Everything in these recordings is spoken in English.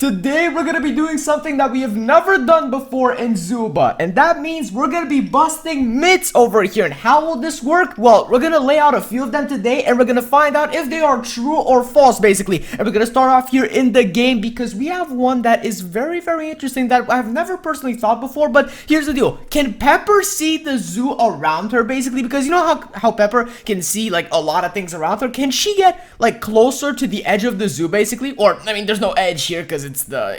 Today we're gonna be doing something that we have never done before in Zooba, and that means we're gonna be busting myths over here. And how will this work? Well, we're gonna lay out a few of them today, and we're gonna find out if they are true or false, basically. And we're gonna start off here in the game because we have one that is very, very interesting that I've never personally thought before. But here's the deal: can Pepper see the zoo around her, basically? Because you know how Pepper can see like a lot of things around her. Can she get like closer to the edge of the zoo, basically? Or I mean, there's no edge here because it's the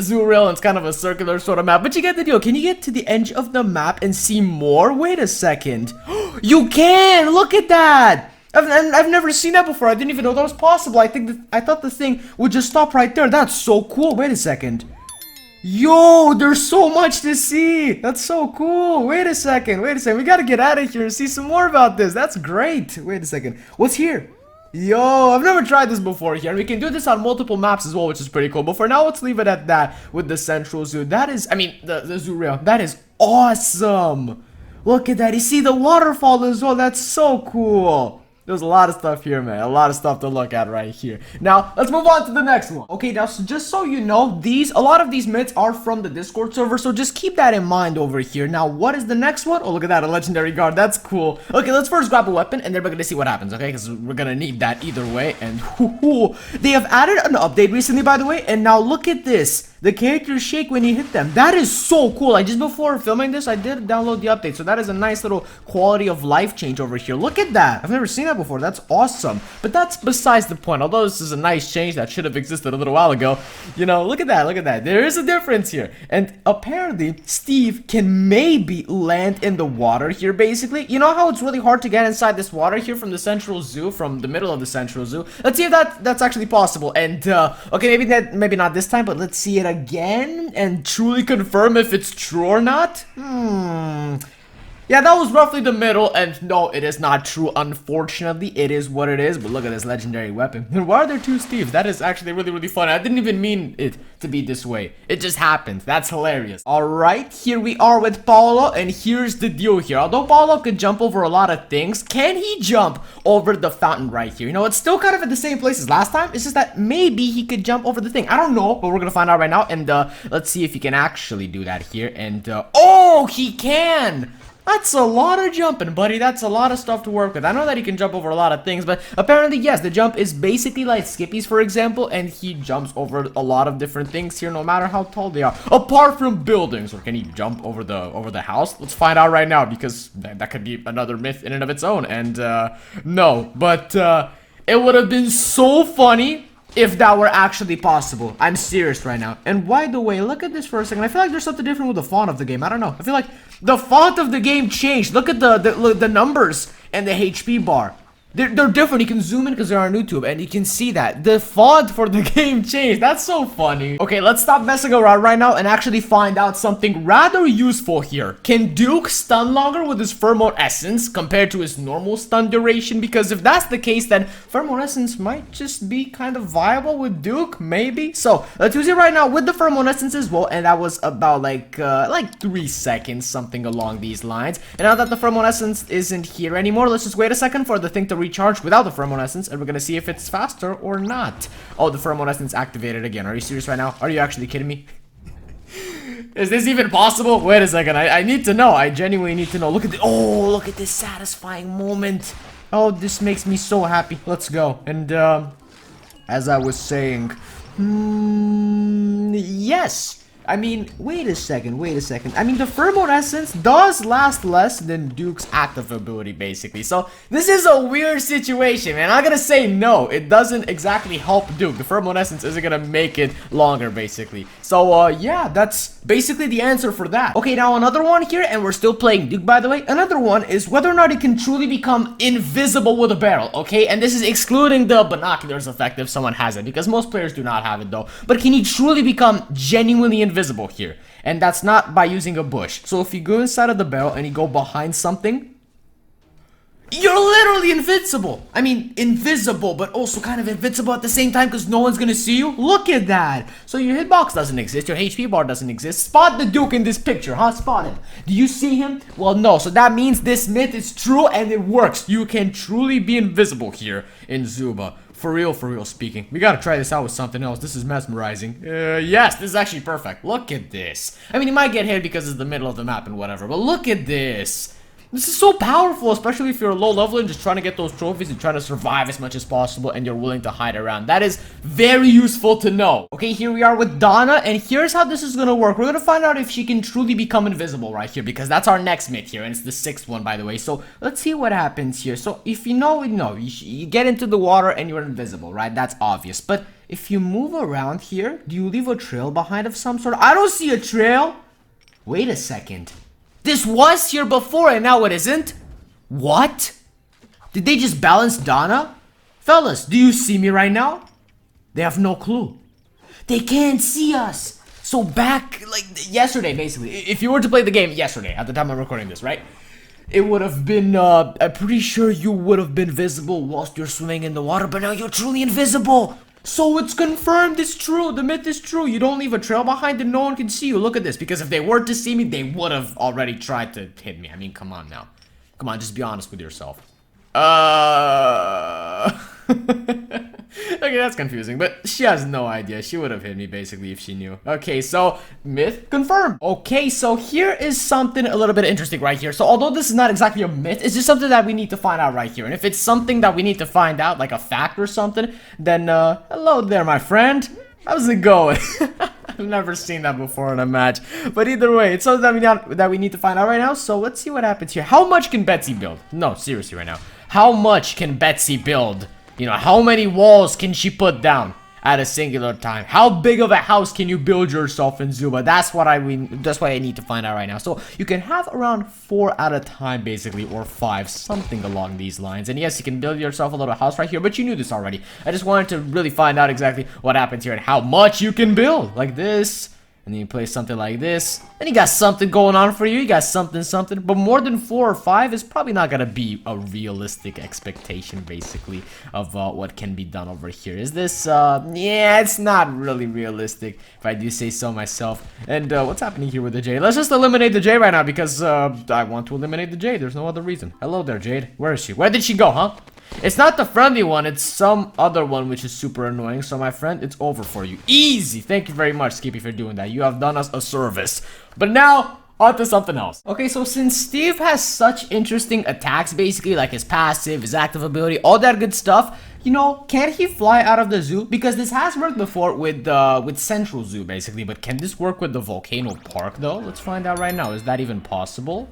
zoo rail, and it's kind of a circular sort of map, but you get the deal. Can you get to the edge of the map and see more? Wait a second. You can! Look at that! I've never seen that before. I didn't even know that was possible. I thought the thing would just stop right there. That's so cool. Wait a second. Yo, there's so much to see. That's so cool. Wait a second. We gotta get out of here and see some more about this. That's great. Wait a second. What's here? Yo, I've never tried this before here. We can do this on multiple maps as well, which is pretty cool. But for now, let's leave it at that with the central zoo. That is, I mean, the zoo rail. That is awesome. Look at that. You see the waterfall as well. That's so cool. There's a lot of stuff here, man. A lot of stuff to look at right here. Now, let's move on to the next one. Okay, now, so just so you know, a lot of these myths are from the Discord server, so just keep that in mind over here. Now, what is the next one? Oh, look at that, a legendary guard. That's cool. Okay, let's first grab a weapon, and then we're gonna see what happens, okay? Because we're gonna need that either way. And they have added an update recently, by the way, and now look at this. The characters shake when you hit them. That is so cool. Like, just before filming this, I did download the update. So that is a nice little quality of life change over here. Look at that. I've never seen that before. That's awesome. But that's besides the point. Although this is a nice change that should have existed a little while ago. You know, look at that. Look at that. There is a difference here. And apparently, Steve can maybe land in the water here, basically. You know how it's really hard to get inside this water here from the central zoo, from the middle of the central zoo? Let's see if that's actually possible. And, okay, maybe not this time, but let's see it again and truly confirm if it's true or not. Yeah, that was roughly the middle, and no, it is not true. Unfortunately, it is what it is. But look at this legendary weapon. And why are there two Steves? That is actually really, really funny. I didn't even mean it to be this way. It just happened. That's hilarious. All right, here we are with Paolo, and here's the deal here. Although Paolo could jump over a lot of things, can he jump over the fountain right here? You know, it's still kind of at the same place as last time. It's just that maybe he could jump over the thing. I don't know, but we're gonna find out right now. And let's see if he can actually do that here. And oh, he can. That's a lot of jumping, buddy. That's a lot of stuff to work with. I know that he can jump over a lot of things, but apparently, yes, the jump is basically like Skippy's, for example, and he jumps over a lot of different things here, no matter how tall they are. Apart from buildings, or can he jump over the house? Let's find out right now, because that could be another myth in and of its own. And no, but it would have been so funny if that were actually possible. I'm serious right now. And by the way, look at this for a second. I feel like there's something different with the font of the game. I don't know. I feel like the font of the game changed. Look at the numbers and the HP bar. They're different. You can zoom in because they're on YouTube, and you can see that the font for the game changed. That's so funny. Okay, let's stop messing around right now and actually find out something rather useful here. Can Duke stun longer with his Pheromone Essence compared to his normal stun duration? Because if that's the case, then Pheromone Essence might just be kind of viable with Duke, maybe. So let's use it right now with the Pheromone Essence as well, and that was about like 3 seconds, something along these lines. And now that the Pheromone Essence isn't here anymore, let's just wait a second for the thing to recharge without the Pheromone Essence, and we're gonna see if it's faster or not. Oh, the Pheromone Essence activated again. Are you serious right now? Are you actually kidding me? Is this even possible? Wait a second. I need to know. I genuinely need to know. Look at this satisfying moment. Oh, this makes me so happy. Let's go. And as I was saying, yes. I mean, wait a second. I mean, the Pheromone Essence does last less than Duke's active ability, basically. So, this is a weird situation, man. I'm gonna say no. It doesn't exactly help Duke. The Pheromone Essence isn't gonna make it longer, basically. So, yeah, that's basically the answer for that. Okay, now another one here, and we're still playing Duke, by the way. Another one is whether or not he can truly become invisible with a barrel, okay? And this is excluding the binoculars effect if someone has it, because most players do not have it, though. But can he truly become genuinely invisible here? And that's not by using a bush. So if you go inside of the barrel and you go behind something, you're literally invincible. I mean, invisible, but also kind of invincible at the same time because no one's gonna see you. Look at that. So your hitbox doesn't exist, your HP bar doesn't exist. Spot the Duke in this picture, huh? Spot him. Do you see him? Well, no. So that means this myth is true and it works. You can truly be invisible here in Zooba. For real speaking. We gotta try this out with something else. This is mesmerizing. Yes, this is actually perfect. Look at this. I mean, you might get hit because it's the middle of the map and whatever, but look at this. This is so powerful, especially if you're a low level and just trying to get those trophies and trying to survive as much as possible and you're willing to hide around. That is very useful to know. Okay, here we are with Donna, and here's how this is gonna work. We're gonna find out if she can truly become invisible right here, because that's our next myth here, and it's the 6th one, by the way. So let's see what happens here. So if you know, you get into the water and you're invisible, right? That's obvious. But if you move around here, do you leave a trail behind of some sort? I don't see a trail. Wait a second. This was here before and now it isn't? What? Did they just balance Donna? Fellas, do you see me right now? They have no clue. They can't see us. So back, like, yesterday, basically, if you were to play the game yesterday, at the time I'm recording this, right? It would have been, I'm pretty sure you would have been visible whilst you're swimming in the water, but now you're truly invisible. So it's confirmed, it's true, the myth is true. You don't leave a trail behind and no one can see you. Look at this, because if they were to see me, they would have already tried to hit me. I mean, come on now. Come on, just be honest with yourself. Okay, that's confusing, but she has no idea. She would have hit me, basically, if she knew. Okay, so, myth confirmed. Okay, so here is something a little bit interesting right here. So, although this is not exactly a myth, it's just something that we need to find out right here. And if it's something that we need to find out, like a fact or something, then, hello there, my friend. How's it going? I've never seen that before in a match. But either way, it's something that we need to find out right now. So, let's see what happens here. How much can Betsy build? No, seriously right now. How much can Betsy build? You know, how many walls can she put down at a singular time? How big of a house can you build yourself in Zooba? That's what that's what I need to find out right now. So you can have around 4 at a time, basically, or 5, something along these lines. And yes, you can build yourself a little house right here, but you knew this already. I just wanted to really find out exactly what happens here and how much you can build, like this. And then you play something like this. Then you got something going on for you. You got something. But more than 4 or 5 is probably not going to be a realistic expectation, basically, of what can be done over here. Is this, yeah, it's not really realistic, if I do say so myself. And what's happening here with the Jade? Let's just eliminate the Jade right now, because I want to eliminate the Jade. There's no other reason. Hello there, Jade. Where is she? Where did she go, huh? It's not the friendly one, it's some other one which is super annoying. So my friend, it's over for you. Easy! Thank you very much, Skippy, for doing that. You have done us a service. But now, on to something else. Okay, so since Steve has such interesting attacks, basically, like his passive, his active ability, all that good stuff, you know, can he fly out of the zoo? Because this has worked before with Central Zoo, basically. But can this work with the Volcano Park, though? Let's find out right now. Is that even possible?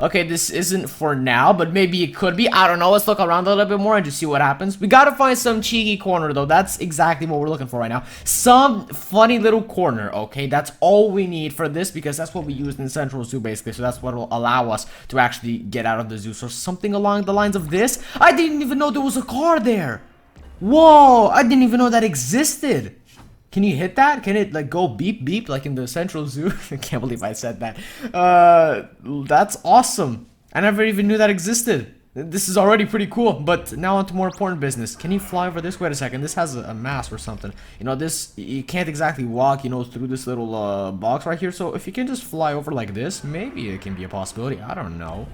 Okay, this isn't for now, but maybe it could be. I don't know. Let's look around a little bit more and just see what happens. We gotta find some cheeky corner, though. That's exactly what we're looking for right now. Some funny little corner, okay? That's all we need for this, because that's what we used in Central Zoo, basically. So that's what will allow us to actually get out of the zoo. So something along the lines of this. I didn't even know there was a car there. Whoa, I didn't even know that existed. Can you hit that? Can it, like, go beep beep like in the Central Zoo? I can't believe I said that. That's awesome. I never even knew that existed. This is already pretty cool, but now on to more important business. Can you fly over this? Wait a second, this has a mask or something. You know, this, you can't exactly walk, you know, through this little box right here. So if you can just fly over like this, maybe it can be a possibility. I don't know.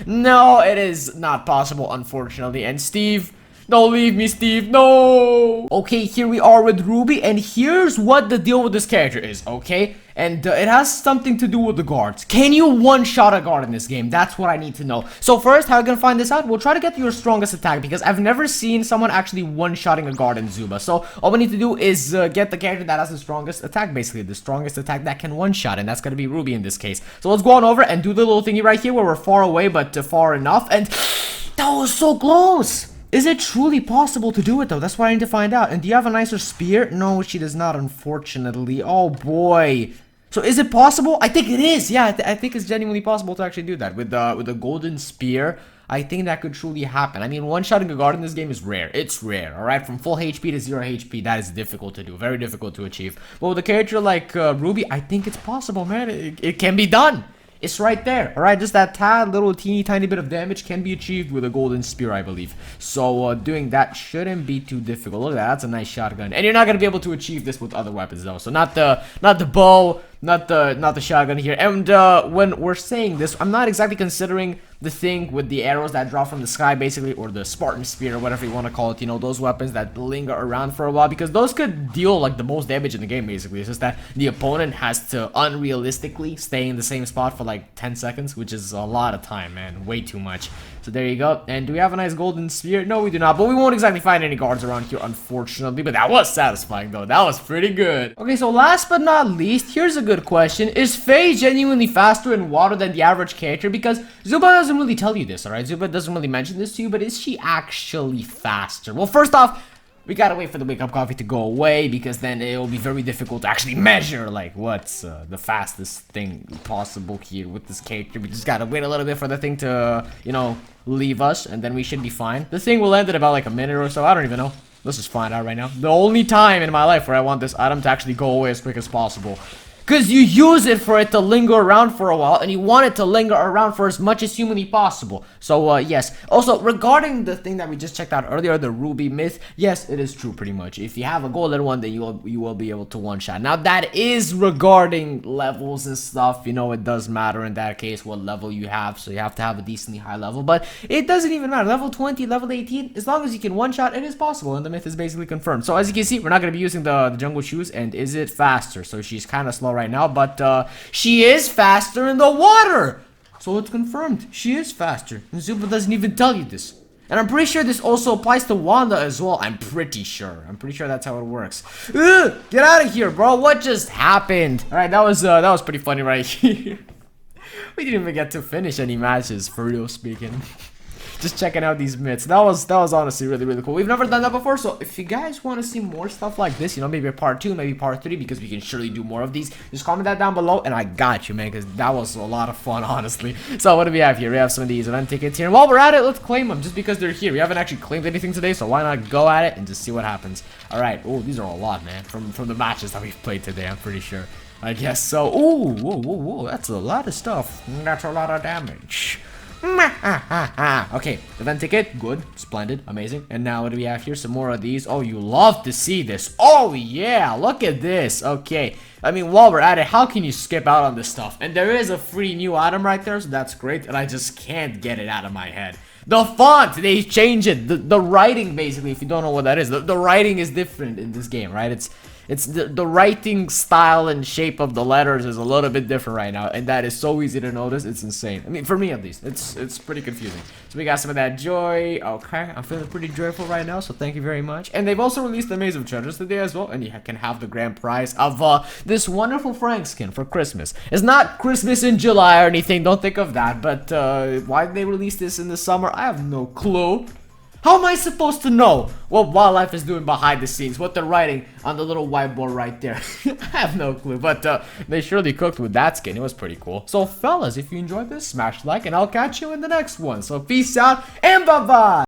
No, it is not possible, unfortunately. And Steve... don't leave me, Steve. No. Okay, here we are with Ruby, and here's what the deal with this character is, okay? And it has something to do with the guards. Can you one-shot a guard in this game? That's what I need to know. So first, how are you gonna find this out? We'll try to get your strongest attack, because I've never seen someone actually one-shotting a guard in Zooba. So all we need to do is get the character that has the strongest attack, basically. The strongest attack that can one-shot, and that's gonna be Ruby in this case. So let's go on over and do the little thingy right here where we're far away, but far enough. And that was so close. Is it truly possible to do it, though? That's what I need to find out. And do you have a nicer spear? No, she does not, unfortunately. Oh, boy. So, is it possible? I think it is. Yeah, I think it's genuinely possible to actually do that. With the golden spear, I think that could truly happen. I mean, one-shotting a guard in this game is rare. It's rare, alright? From full HP to 0 HP, that is difficult to do. Very difficult to achieve. But with a character like Ruby, I think it's possible, man. It can be done. It's right there, alright? Just that little teeny tiny bit of damage can be achieved with a golden spear, I believe. So, doing that shouldn't be too difficult. Look at that, that's a nice shotgun. And you're not gonna be able to achieve this with other weapons, though. So, not the bow, not the shotgun here. And when we're saying this, I'm not exactly considering the thing with the arrows that drop from the sky, basically, or the Spartan spear, or whatever you want to call it, you know, those weapons that linger around for a while, because those could deal like the most damage in the game, basically. It's just that the opponent has to unrealistically stay in the same spot for like 10 seconds, which is a lot of time, man, way too much. So there you go. And do we have a nice golden spear? No, we do not, but we won't exactly find any guards around here, unfortunately. But that was satisfying, though. That was pretty good. Okay, so last but not least, here's a good question. Is Faye genuinely faster in water than the average character? Because Zooba doesn't really tell you this, alright? Zooba doesn't really mention this to you, but is she actually faster? Well, first off, we gotta wait for the wake-up coffee to go away, because then it'll be very difficult to actually measure, like, what's the fastest thing possible here with this character. We just gotta wait a little bit for the thing to, you know, leave us, and then we should be fine. The thing will end in about, like, a minute or so. I don't even know. Let's just find out right now. The only time in my life where I want this item to actually go away as quick as possible. Because you use it for it to linger around for a while, and you want it to linger around for as much as humanly possible. So, yes. Also, regarding the thing that we just checked out earlier, the ruby myth, yes, it is true pretty much. If you have a golden one, then you will be able to one-shot. Now, that is regarding levels and stuff. You know, it does matter in that case what level you have, so you have to have a decently high level. But it doesn't even matter. Level 20, level 18, as long as you can one-shot, it is possible, and the myth is basically confirmed. So, as you can see, we're not going to be using the jungle shoes, and is it faster? So, she's kind of slow right now, but she is faster in the water, so it's confirmed. She is faster, and Zooba doesn't even tell you this. And I'm pretty sure this also applies to Wanda as well. I'm pretty sure that's how it works. Ugh, get out of here, bro. What just happened? All right, that was pretty funny right here. We didn't even get to finish any matches, for real speaking. Just checking out these myths. That was honestly really cool. We've never done that before, so if you guys want to see more stuff like this, you know, maybe a part 2, maybe part 3, because we can surely do more of these, just comment that down below, and I got you, man, because that was a lot of fun, honestly. So what do we have here? We have some of these event tickets here, and while we're at it, let's claim them, just because they're here. We haven't actually claimed anything today, so why not go at it and just see what happens. All right. Oh, these are a lot, man, from the matches that we've played today, I'm pretty sure. I guess so. Ooh, whoa, that's a lot of stuff. That's a lot of damage. Okay, event ticket, good, splendid, amazing. And now what do we have here? Some more of these. Oh, you love to see this. Oh yeah, look at this. Okay, I mean, while we're at it, how can you skip out on this stuff? And there is a free new item right there, so that's great. And I just can't get it out of my head. The font, they change it. The writing, basically, if you don't know what that is, the writing is different in this game, right? It's the writing style and shape of the letters is a little bit different right now, and that is so easy to notice. It's insane. I mean, for me at least, it's pretty confusing. So we got some of that joy. Okay, I'm feeling pretty joyful right now, so thank you very much. And they've also released the Maze of Treasures today as well, and you can have the grand prize of this wonderful Frank skin for Christmas. It's not Christmas in July or anything, don't think of that, but why did they release this in the summer? I have no clue. How am I supposed to know what Wildlife is doing behind the scenes? What they're writing on the little whiteboard right there? I have no clue, but they surely cooked with that skin. It was pretty cool. So fellas, if you enjoyed this, smash like, and I'll catch you in the next one. So peace out, and bye-bye!